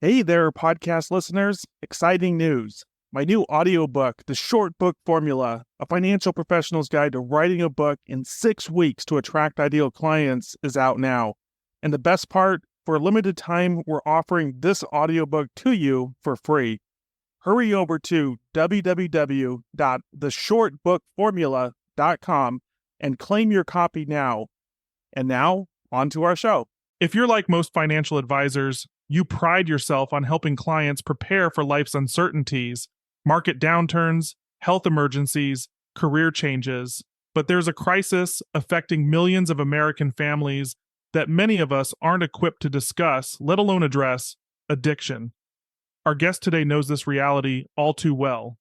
Hey there, podcast listeners. Exciting news. My new audiobook, The Short Book Formula, A Financial Professional's Guide to Writing a Book in 6 Weeks to Attract Ideal Clients, is out now. And the best part, for a limited time, we're offering this audiobook to you for free. Hurry over to www.theshortbookformula.com and claim your copy now. And now, on to our show. If you're like most financial advisors, you pride yourself on helping clients prepare for life's uncertainties, market downturns, health emergencies, career changes. But there's a crisis affecting millions of American families that many of us aren't equipped to discuss, let alone address: addiction. Our guest today knows this reality all too well.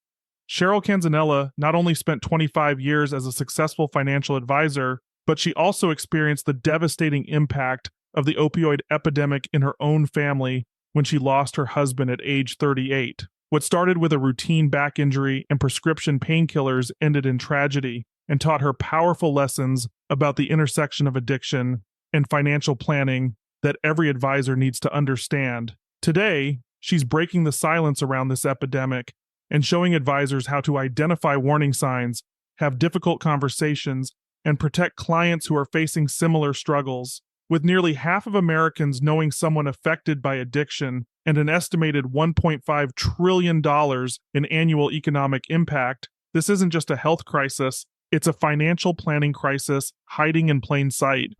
Cheryl Canzanella not only spent 25 years as a successful financial advisor, but she also experienced the devastating impact of the opioid epidemic in her own family when she lost her husband at age 38. What started with a routine back injury and prescription painkillers ended in tragedy and taught her powerful lessons about the intersection of addiction and financial planning that every advisor needs to understand. Today, she's breaking the silence around this epidemic and showing advisors how to identify warning signs, have difficult conversations, and protect clients who are facing similar struggles. With nearly half of Americans knowing someone affected by addiction and an estimated $1.5 trillion in annual economic impact, this isn't just a health crisis, it's a financial planning crisis hiding in plain sight.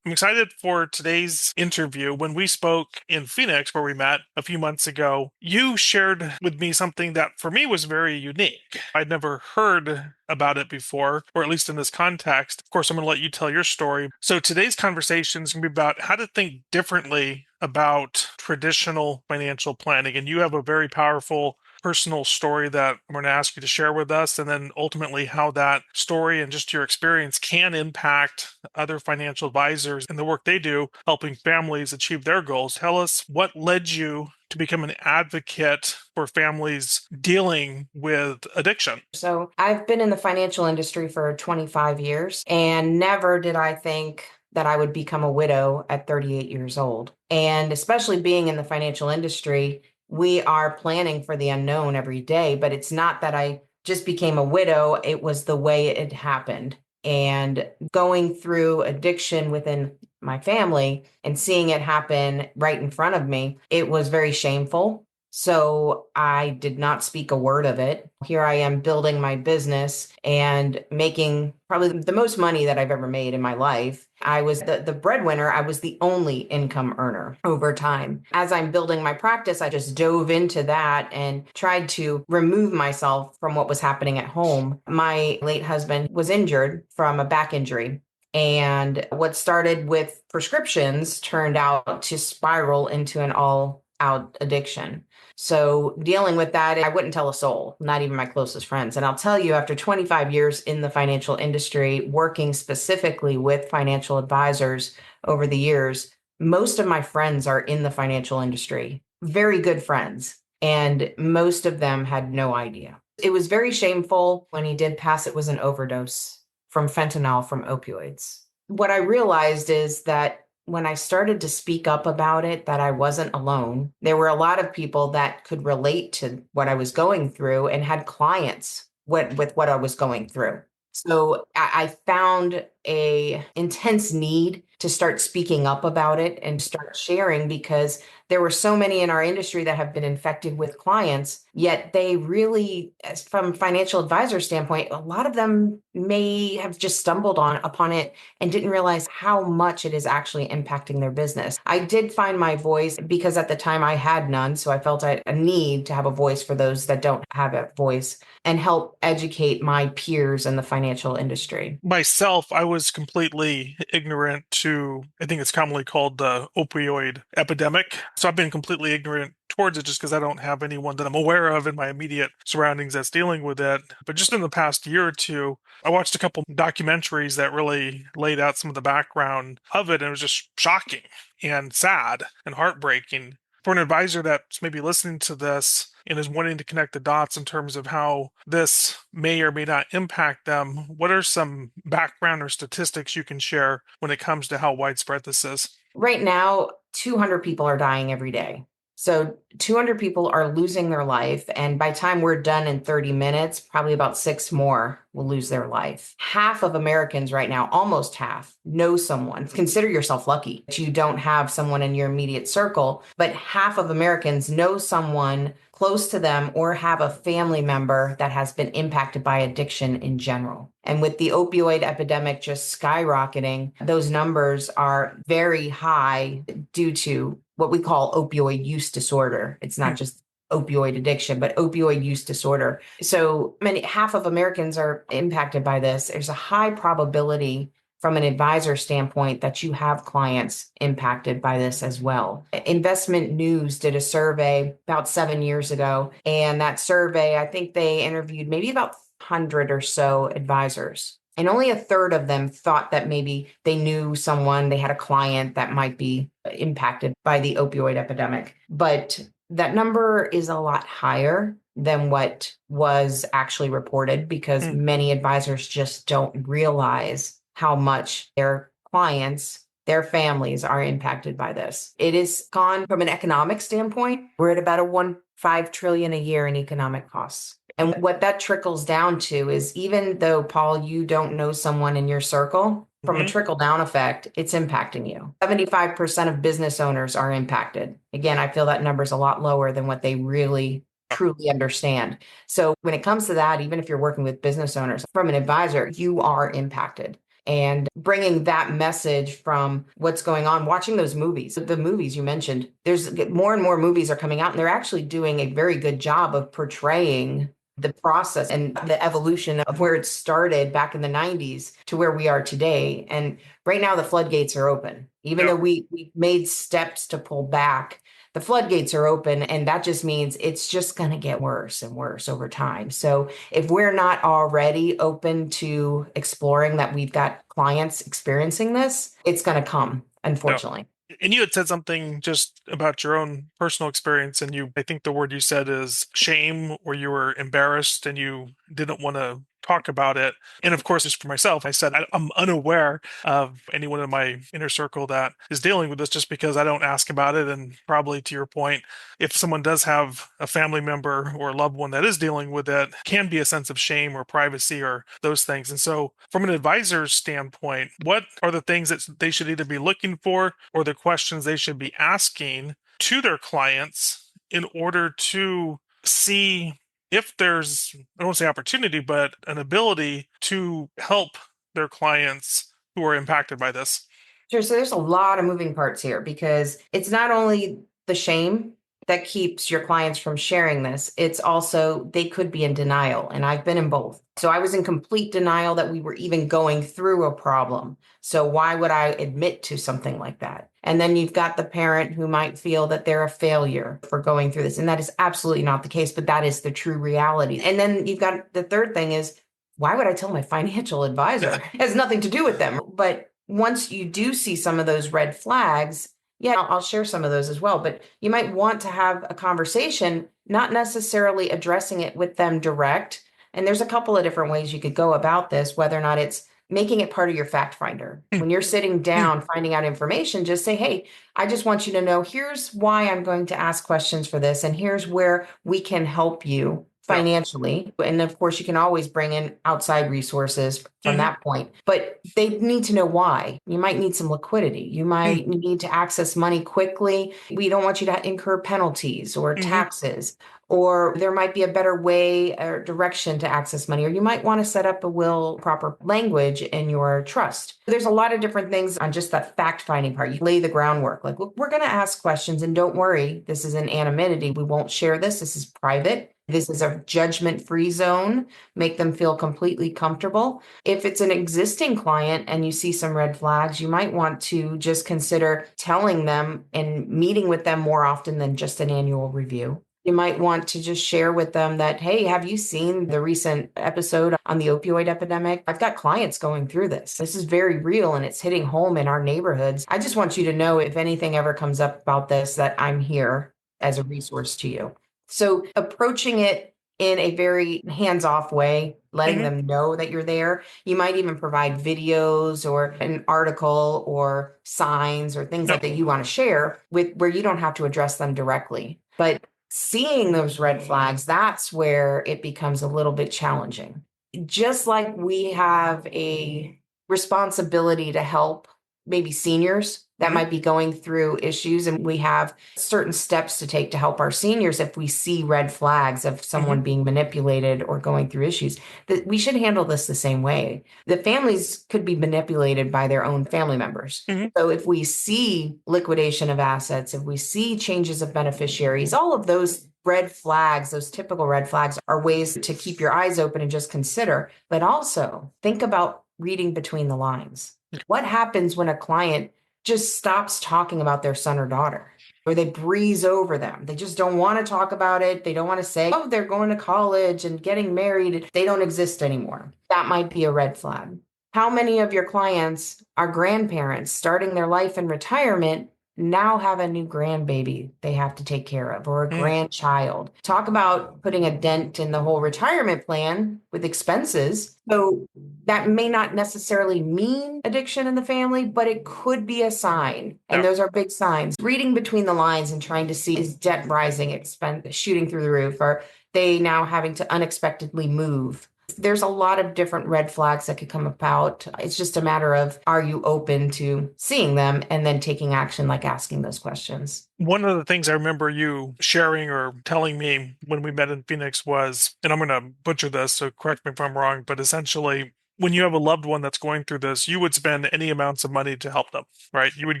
I'm excited for today's interview. When we spoke in Phoenix, where we met a few months ago, you shared with me something that for me was very unique. I'd never heard about it before, or at least in this context. Of course, I'm going to let you tell your story. So today's conversation is going to be about how to think differently about traditional financial planning. And you have a very powerful personal story that I'm going to ask you to share with us, and then ultimately how that story and just your experience can impact other financial advisors and the work they do helping families achieve their goals. Tell us what led you to become an advocate for families dealing with addiction. So I've been in the financial industry for 25 years, and never did I think that I would become a widow at 38 years old. And especially being in the financial industry, we are planning for the unknown every day, but it's not that I just became a widow. It was the way it happened. And going through addiction within my family and seeing it happen right in front of me, it was very shameful. So I did not speak a word of it. Here I am building my business and making probably the most money that I've ever made in my life. I was the breadwinner. I was the only income earner over time. As I'm building my practice, I just dove into that and tried to remove myself from what was happening at home. My late husband was injured from a back injury. And what started with prescriptions turned out to spiral into an all-out addiction. So dealing with that, I wouldn't tell a soul, not even my closest friends. And I'll tell you, after 25 years in the financial industry, working specifically with financial advisors over the years, most of my friends are in the financial industry, very good friends, and most of them had no idea. It was very shameful. When he did pass, it was an overdose from fentanyl, from opioids. What I realized is that when I started to speak up about it, that I wasn't alone. There were a lot of people that could relate to what I was going through and had clients with what I was going through. So I found a intense need to start speaking up about it and start sharing, because there were so many in our industry that have been infected with clients, yet they really, as from financial advisor standpoint, a lot of them may have just stumbled upon it and didn't realize how much it is actually impacting their business. I did find my voice because at the time I had none, so I felt a need to have a voice for those that don't have a voice and help educate my peers in the financial industry. Myself, I was completely ignorant to, I think it's commonly called the opioid epidemic. So I've been completely ignorant towards it just because I don't have anyone that I'm aware of in my immediate surroundings that's dealing with it. But just in the past year or two, I watched a couple documentaries that really laid out some of the background of it, and it was just shocking and sad and heartbreaking. For an advisor that's maybe listening to this, and is wanting to connect the dots in terms of how this may or may not impact them, what are some background or statistics you can share when it comes to how widespread this is? Right now, 200 people are dying every day. So 200 people are losing their life. And by the time we're done in 30 minutes, probably about 6 more will lose their life. Half of Americans right now, almost half, know someone. Consider yourself lucky that you don't have someone in your immediate circle, but half of Americans know someone close to them or have a family member that has been impacted by addiction in general. And with the opioid epidemic just skyrocketing, those numbers are very high due to what we call opioid use disorder. It's not just opioid addiction, but opioid use disorder. So half of Americans are impacted by this. There's a high probability from an advisor standpoint that you have clients impacted by this as well. Investment News did a survey about 7 years ago, and that survey, I think they interviewed maybe about 100 or so advisors. And only a third of them thought that maybe they knew someone, they had a client that might be impacted by the opioid epidemic. But that number is a lot higher than what was actually reported because many advisors just don't realize how much their clients, their families are impacted by this. It is gone from an economic standpoint. We're at about $1.5 trillion a year in economic costs. And what that trickles down to is even though, Paul, you don't know someone in your circle, from a trickle down effect, it's impacting you. 75% of business owners are impacted. Again, I feel that number is a lot lower than what they really truly understand. So when it comes to that, even if you're working with business owners, from an advisor, you are impacted. And bringing that message from what's going on, watching those movies, the movies you mentioned, there's more and more movies are coming out, and they're actually doing a very good job of portraying the process and the evolution of where it started back in the 90s to where we are today. And right now the floodgates are open. Even though we made steps to pull back, the floodgates are open, and that just means it's just going to get worse and worse over time. So if we're not already open to exploring that we've got clients experiencing this, it's going to come, unfortunately. And you had said something just about your own personal experience, and I think the word you said is shame, or you were embarrassed and you didn't want to talk about it. And of course, just for myself, I said I'm unaware of anyone in my inner circle that is dealing with this just because I don't ask about it. And probably to your point, if someone does have a family member or a loved one that is dealing with it, can be a sense of shame or privacy or those things. And so from an advisor's standpoint, what are the things that they should either be looking for or the questions they should be asking to their clients in order to see if there's, I don't want to say opportunity, but an ability to help their clients who are impacted by this? Sure. So there's a lot of moving parts here because it's not only the shame that keeps your clients from sharing this, it's also they could be in denial. And I've been in both. So I was in complete denial that we were even going through a problem. So why would I admit to something like that? And then you've got the parent who might feel that they're a failure for going through this. And that is absolutely not the case, but that is the true reality. And then you've got the third thing is, why would I tell my financial advisor? It has nothing to do with them. But once you do see some of those red flags, yeah, I'll share some of those as well. But you might want to have a conversation, not necessarily addressing it with them direct. And there's a couple of different ways you could go about this, whether or not it's making it part of your fact finder. When you're sitting down, finding out information, just say, hey, I just want you to know, here's why I'm going to ask questions for this. And here's where we can help you financially. And of course, you can always bring in outside resources from that point, but they need to know why. You might need some liquidity. You might need to access money quickly. We don't want you to incur penalties or taxes, or there might be a better way or direction to access money, or you might want to set up a will, proper language in your trust. There's a lot of different things on just that fact finding part. You lay the groundwork, like, look, we're going to ask questions, and don't worry, this is an anonymity. We won't share this. This is private. This is a judgment-free zone. Make them feel completely comfortable. If it's an existing client and you see some red flags, you might want to just consider telling them and meeting with them more often than just an annual review. You might want to just share with them that, hey, have you seen the recent episode on the opioid epidemic? I've got clients going through this. This is very real and it's hitting home in our neighborhoods. I just want you to know if anything ever comes up about this, that I'm here as a resource to you. So approaching it in a very hands-off way, letting them know that you're there. You might even provide videos or an article or signs or things like that you want to share with where you don't have to address them directly. But seeing those red flags, that's where it becomes a little bit challenging. Just like we have a responsibility to help maybe seniors that might be going through issues, and we have certain steps to take to help our seniors if we see red flags of someone being manipulated or going through issues, that we should handle this the same way. The families could be manipulated by their own family members. So if we see liquidation of assets, if we see changes of beneficiaries, all of those red flags, those typical red flags, are ways to keep your eyes open and just consider, but also think about reading between the lines. What happens when a client just stops talking about their son or daughter, or they breeze over them? They just don't want to talk about it. They don't want to say, oh, they're going to college and getting married. They don't exist anymore. That might be a red flag. How many of your clients are grandparents starting their life in retirement, now have a new grandbaby they have to take care of, or a grandchild? Talk about putting a dent in the whole retirement plan with expenses. So that may not necessarily mean addiction in the family, but it could be a sign. And those are big signs. Reading between the lines and trying to see, is debt rising, expense shooting through the roof? Are they now having to unexpectedly move? There's a lot of different red flags that could come about. It's just a matter of, are you open to seeing them and then taking action, like asking those questions? One of the things I remember you sharing or telling me when we met in Phoenix was, and I'm going to butcher this, so correct me if I'm wrong, but essentially, when you have a loved one that's going through this, you would spend any amounts of money to help them, right? You would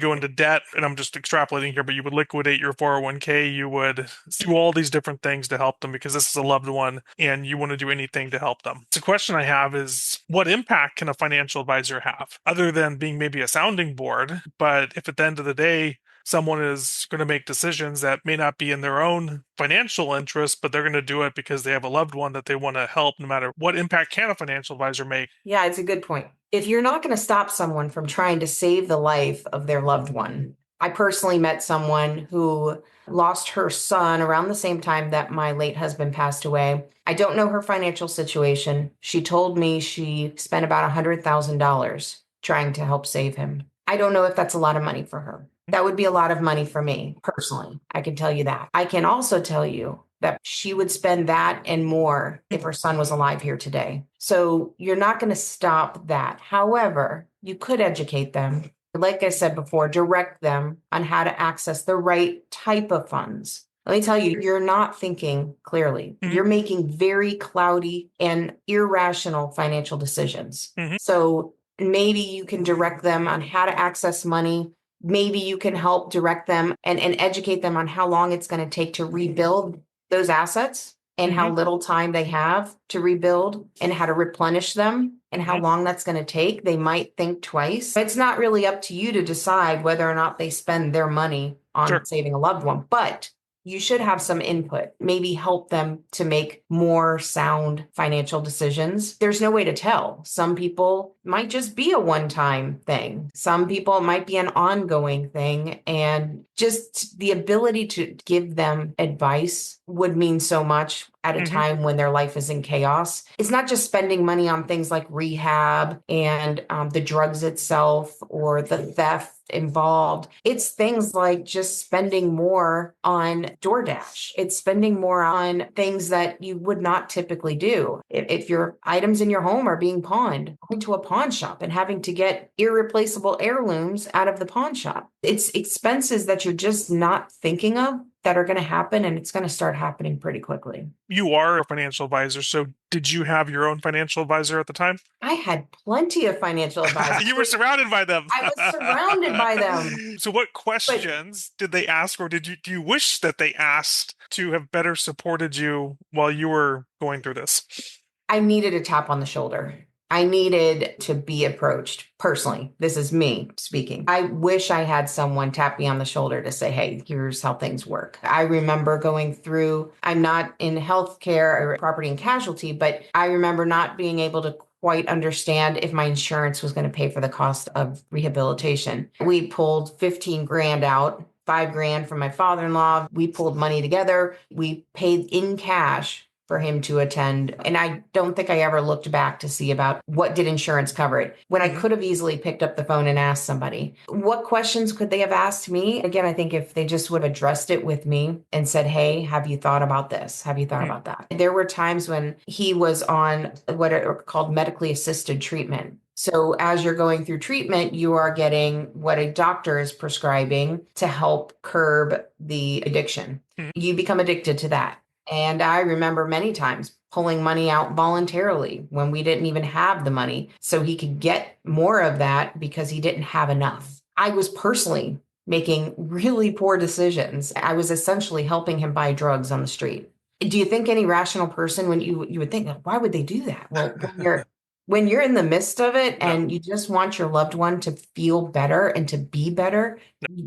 go into debt, and I'm just extrapolating here, but you would liquidate your 401k. You would do all these different things to help them because this is a loved one and you want to do anything to help them. So the question I have is, what impact can a financial advisor have other than being maybe a sounding board? But if at the end of the day, someone is going to make decisions that may not be in their own financial interest, but they're going to do it because they have a loved one that they want to help, no matter what impact can a financial advisor make? Yeah, it's a good point. If you're not going to stop someone from trying to save the life of their loved one, I personally met someone who lost her son around the same time that my late husband passed away. I don't know her financial situation. She told me she spent about $100,000 trying to help save him. I don't know if that's a lot of money for her. That would be a lot of money for me personally. I can tell you that. I can also tell you that she would spend that and more if her son was alive here today. So you're not going to stop that. However, you could educate them. Like I said before, direct them on how to access the right type of funds. Let me tell you, you're not thinking clearly. You're making very cloudy and irrational financial decisions. So maybe you can direct them on how to access money. Maybe you can help direct them and educate them on how long it's going to take to rebuild those assets and how little time they have to rebuild and how to replenish them and how long that's going to take. They might think twice. It's not really up to you to decide whether or not they spend their money on saving a loved one, but you should have some input, maybe help them to make more sound financial decisions. There's no way to tell. Some people might just be a one-time thing. Some people, it might be an ongoing thing. And just the ability to give them advice would mean so much at a time when their life is in chaos. It's not just spending money on things like rehab and the drugs itself or the theft involved. It's things like just spending more on DoorDash. It's spending more on things that you would not typically do. If your items in your home are being pawned, going to a pawn shop and having to get irreplaceable heirlooms out of the pawn shop. It's expenses that you're just not thinking of that are going to happen, and it's going to start happening pretty quickly. You are a financial advisor, so did you have your own financial advisor at the time? I had plenty of financial advisors. You were surrounded by them. I was surrounded by them. So what questions did they ask, or do you wish that they asked to have better supported you while you were going through this? I needed a tap on the shoulder. I needed to be approached personally. This is me speaking. I wish I had someone tap me on the shoulder to say, hey, here's how things work. I remember going through, I'm not in healthcare or property and casualty, but I remember not being able to quite understand if my insurance was going to pay for the cost of rehabilitation. We pulled 15 grand out 5 grand from my father-in-law. We pulled money together. We paid in cash for him to attend. And I don't think I ever looked back to see about what did insurance cover it, when I could have easily picked up the phone and asked somebody. What questions could they have asked me? Again, I think if they just would have addressed it with me and said, hey, have you thought about this? Have you thought about that? There were times when he was on what are called medically assisted treatment. So as you're going through treatment, you are getting what a doctor is prescribing to help curb the addiction. You become addicted to that. And I remember many times pulling money out voluntarily when we didn't even have the money so he could get more of that because he didn't have enough. I was personally making really poor decisions. I was essentially helping him buy drugs on the street. Do you think any rational person, when you would think, why would they do that? Well, when you're in the midst of it and you just want your loved one to feel better and to be better,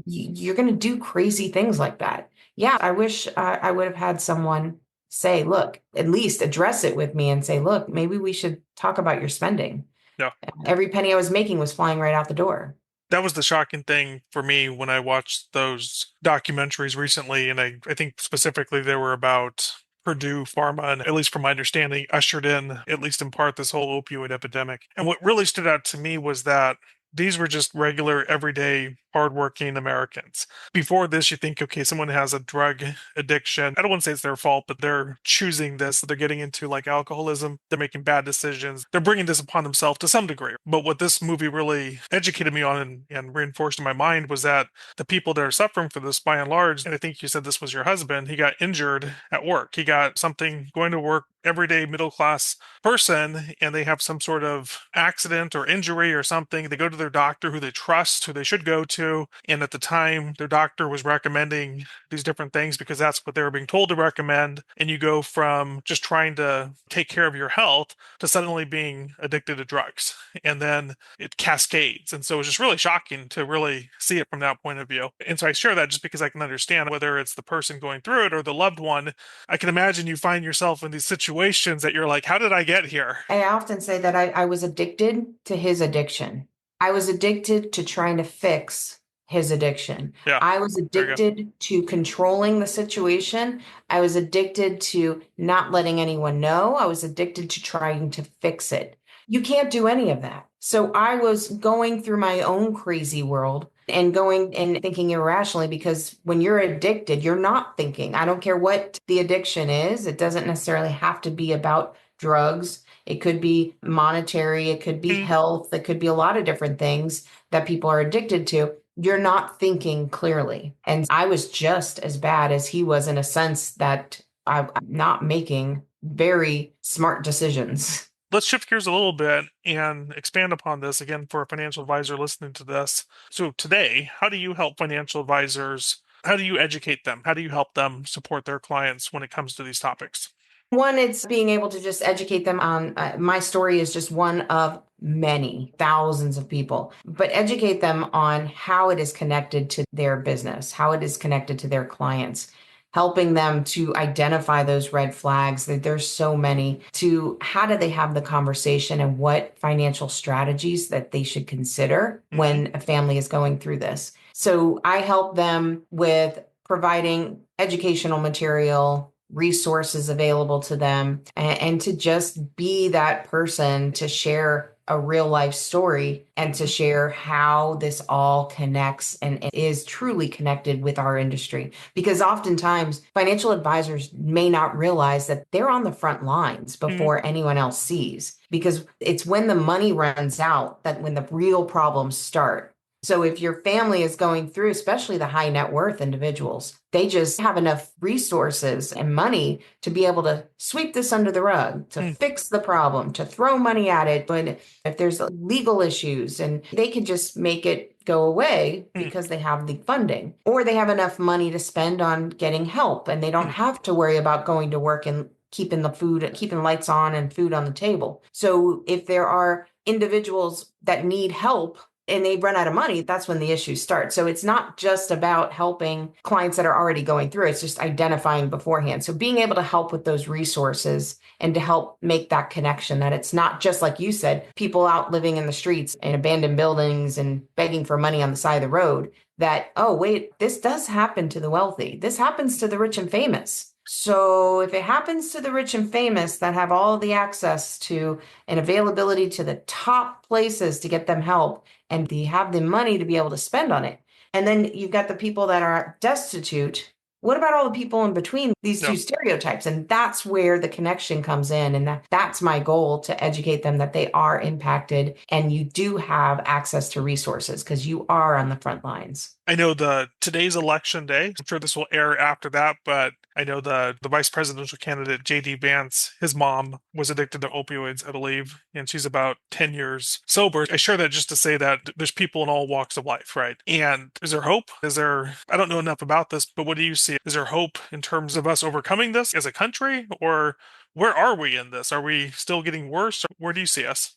you're going to do crazy things like that. Yeah, I wish I would have had someone say, look, at least address it with me and say, look, maybe we should talk about your spending. Yeah. Every penny I was making was flying right out the door. That was the shocking thing for me when I watched those documentaries recently. And I think specifically they were about Purdue Pharma, and at least from my understanding, ushered in, at least in part, this whole opioid epidemic. And what really stood out to me was that these were just regular, everyday, hardworking Americans. Before this, you think, okay, someone has a drug addiction. I don't want to say it's their fault, but they're choosing this. They're getting into like alcoholism. They're making bad decisions. They're bringing this upon themselves to some degree. But what this movie really educated me on and reinforced in my mind was that the people that are suffering for this, by and large, and I think you said this was your husband, he got injured at work. He got something going to work, everyday middle class person, and they have some sort of accident or injury or something. They go to their doctor who they trust, who they should go to. And at the time, their doctor was recommending these different things because that's what they were being told to recommend. And you go from just trying to take care of your health to suddenly being addicted to drugs. And then it cascades. And so it's just really shocking to really see it from that point of view. And so I share that just because I can understand whether it's the person going through it or the loved one. I can imagine you find yourself in these situations that you're like, how did I get here? I often say that I was addicted to his addiction. I was addicted to trying to fix his addiction. Yeah. I was addicted to controlling the situation. I was addicted to not letting anyone know. I was addicted to trying to fix it. You can't do any of that. So I was going through my own crazy world and going and thinking irrationally, because when you're addicted, you're not thinking. I don't care what the addiction is. It doesn't necessarily have to be about drugs. It could be monetary. It could be health. It could be a lot of different things that people are addicted to. You're not thinking clearly. And I was just as bad as he was, in a sense that I'm not making very smart decisions. Let's shift gears a little bit and expand upon this again for a financial advisor listening to this. So today, how do you help financial advisors? How do you educate them? How do you help them support their clients when it comes to these topics? One, it's being able to just educate them on my story is just one of many thousands of people, but educate them on how it is connected to their business, how it is connected to their clients, helping them to identify those red flags, that there's so many, to how do they have the conversation and what financial strategies that they should consider when a family is going through this. So I help them with providing educational material, resources available to them, and to just be that person to share a real life story and to share how this all connects and is truly connected with our industry. Because oftentimes financial advisors may not realize that they're on the front lines before anyone else sees, because it's when the money runs out that when the real problems start. So if your family is going through, especially the high net worth individuals, they just have enough resources and money to be able to sweep this under the rug, to fix the problem, to throw money at it. But if there's legal issues, and they can just make it go away because they have the funding, or they have enough money to spend on getting help, and they don't have to worry about going to work and keeping lights on and food on the table. So if there are individuals that need help and they run out of money, that's when the issues start. So it's not just about helping clients that are already going through, it's just identifying beforehand. So being able to help with those resources and to help make that connection, that it's not just like you said, people out living in the streets and abandoned buildings and begging for money on the side of the road, that, oh, wait, this does happen to the wealthy. This happens to the rich and famous. So if it happens to the rich and famous that have all the access to and availability to the top places to get them help, and they have the money to be able to spend on it, and then you've got the people that are destitute, what about all the people in between these Yeah. two stereotypes? And that's where the connection comes in. And that's my goal, to educate them that they are impacted and you do have access to resources because you are on the front lines. I know today's election day. I'm sure this will air after that, but I know the vice presidential candidate JD Vance, his mom was addicted to opioids, I believe, and she's about 10 years sober. I share that just to say that there's people in all walks of life, right? And is there hope? I don't know enough about this, but what do you see? Is there hope in terms of us overcoming this as a country, or where are we in this? Are we still getting worse? Or where do you see us?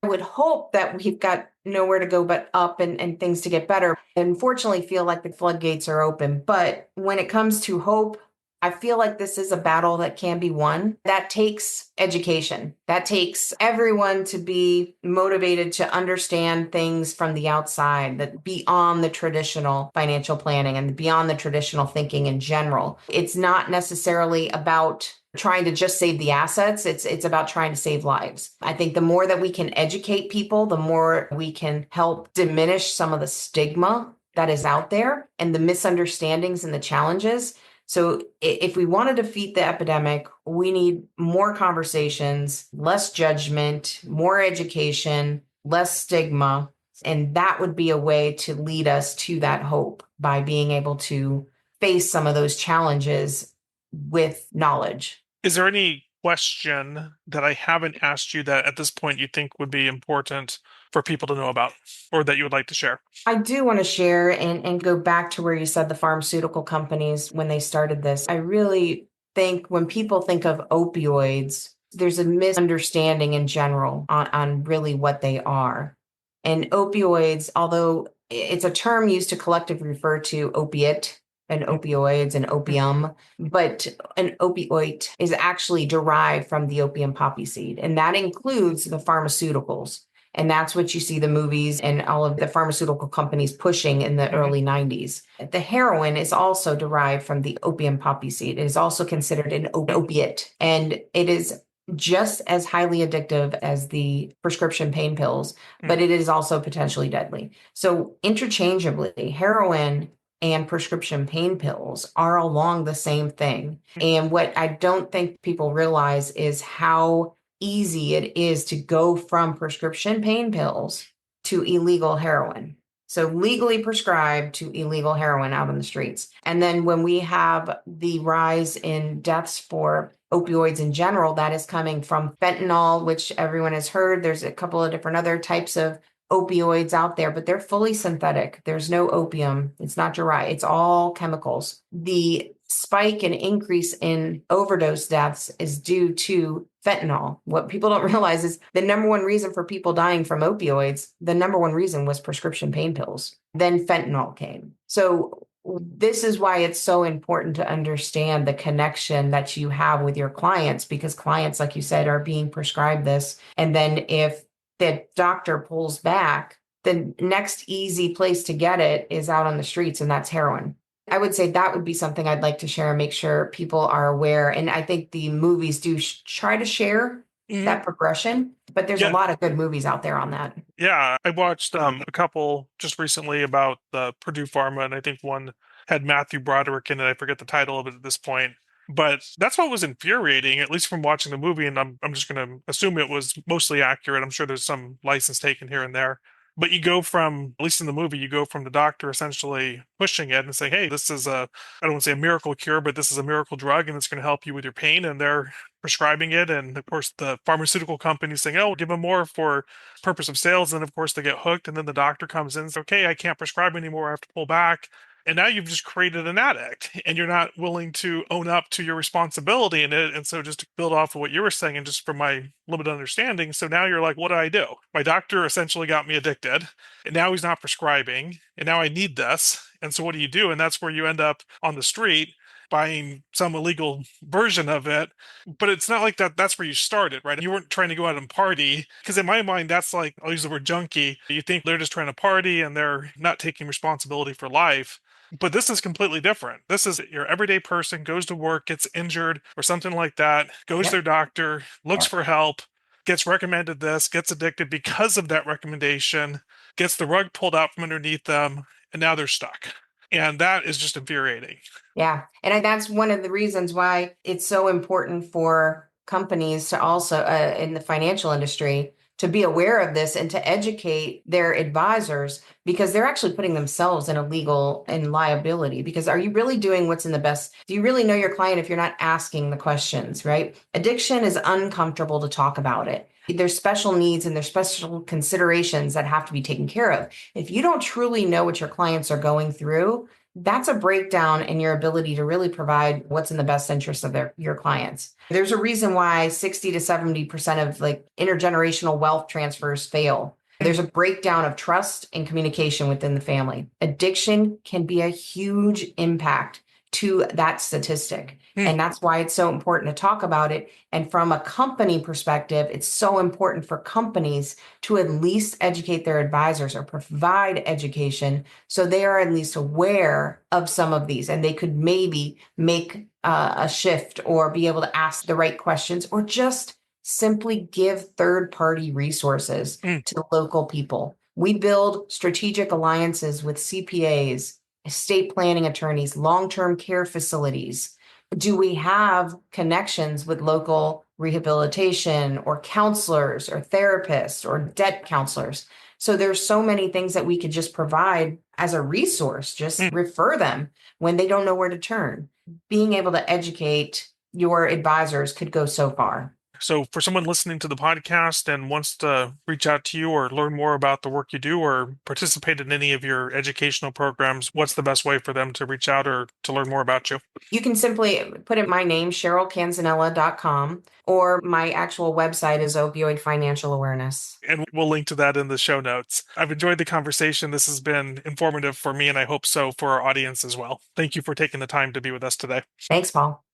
I would hope that we've got nowhere to go but up, and things to get better. Unfortunately, feel like the floodgates are open. But when it comes to hope, I feel like this is a battle that can be won. That takes education. That takes everyone to be motivated to understand things from the outside, that beyond the traditional financial planning and beyond the traditional thinking in general. It's not necessarily about trying to just save the assets. It's about trying to save lives. I think the more that we can educate people, the more we can help diminish some of the stigma that is out there and the misunderstandings and the challenges. So if we want to defeat the epidemic, we need more conversations, less judgment, more education, less stigma. And that would be a way to lead us to that hope, by being able to face some of those challenges with knowledge. Is there any question that I haven't asked you that at this point you think would be important for people to know about or that you would like to share? I do want to share and go back to where you said the pharmaceutical companies, when they started this. I really think when people think of opioids, there's a misunderstanding in general on really what they are. And opioids, although it's a term used to collectively refer to opiate and opioids and opium, but an opioid is actually derived from the opium poppy seed, and that includes the pharmaceuticals. And that's what you see the movies and all of the pharmaceutical companies pushing in the early 90s. The heroin is also derived from the opium poppy seed. It is also considered an opiate, and it is just as highly addictive as the prescription pain pills, but it is also potentially deadly. So interchangeably, heroin and prescription pain pills are along the same thing. And what I don't think people realize is how easy it is to go from prescription pain pills to illegal heroin. So legally prescribed to illegal heroin out on the streets. And then when we have the rise in deaths for opioids in general, that is coming from fentanyl, which everyone has heard. There's a couple of different other types of opioids out there, but they're fully synthetic. There's no opium. It's not derived. It's all chemicals. The spike and increase in overdose deaths is due to fentanyl. What people don't realize is the number one reason for people dying from opioids, the number one reason was prescription pain pills. Then fentanyl came. So this is why it's so important to understand the connection that you have with your clients, because clients, like you said, are being prescribed this. And then if the doctor pulls back, the next easy place to get it is out on the streets, and that's heroin. I would say that would be something I'd like to share and make sure people are aware. And I think the movies do try to share that progression, but there's a lot of good movies out there on that. Yeah, I watched a couple just recently about the Purdue Pharma, and I think one had Matthew Broderick in it. I forget the title of it at this point. But that's what was infuriating, at least from watching the movie, and I'm just going to assume it was mostly accurate. I'm sure there's some license taken here and there. But you go from, at least in the movie, you go from the doctor essentially pushing it and saying, hey, this is I don't want to say a miracle cure, but this is a miracle drug and it's going to help you with your pain. And they're prescribing it. And of course, the pharmaceutical companies saying, oh, give them more for purpose of sales. And of course, they get hooked. And then the doctor comes in and says, okay, I can't prescribe anymore. I have to pull back. And now you've just created an addict and you're not willing to own up to your responsibility in it. And so, just to build off of what you were saying, and just from my limited understanding, so now you're like, what do I do? My doctor essentially got me addicted, and now he's not prescribing, and now I need this. And so, what do? And that's where you end up on the street buying some illegal version of it. But it's not like that's where you started, right? You weren't trying to go out and party, because in my mind that's like, I'll use the word junkie. You think they're just trying to party and they're not taking responsibility for life. But this is completely different. This is your everyday person goes to work, gets injured or something like that, goes to Yep. their doctor, looks for help, gets recommended this, gets addicted because of that recommendation, gets the rug pulled out from underneath them, and now they're stuck. And that is just infuriating. Yeah. And that's one of the reasons why it's so important for companies to also, in the financial industry, to be aware of this and to educate their advisors, because they're actually putting themselves in a legal and liability. Because are you really doing what's in the best? Do you really know your client if you're not asking the questions, right? Addiction is uncomfortable to talk about it. There's special needs and there's special considerations that have to be taken care of. If you don't truly know what your clients are going through, that's a breakdown in your ability to really provide what's in the best interest of your clients. There's a reason why 60 to 70% of like intergenerational wealth transfers fail. There's a breakdown of trust and communication within the family. Addiction can be a huge impact to that statistic. And that's why it's so important to talk about it. And from a company perspective, it's so important for companies to at least educate their advisors or provide education so they are at least aware of some of these, and they could maybe make a shift or be able to ask the right questions, or just simply give third-party resources to local people. We build strategic alliances with CPAs, estate planning attorneys, long-term care facilities. Do we have connections with local rehabilitation or counselors or therapists or debt counselors? So there's so many things that we could just provide as a resource, just refer them when they don't know where to turn. Being able to educate your advisors could go so far. So, for someone listening to the podcast and wants to reach out to you or learn more about the work you do or participate in any of your educational programs, what's the best way for them to reach out or to learn more about you? You can simply put in my name, CherylCanzanella.com, or my actual website is Opioid Financial Awareness. And we'll link to that in the show notes. I've enjoyed the conversation. This has been informative for me, and I hope so for our audience as well. Thank you for taking the time to be with us today. Thanks, Paul.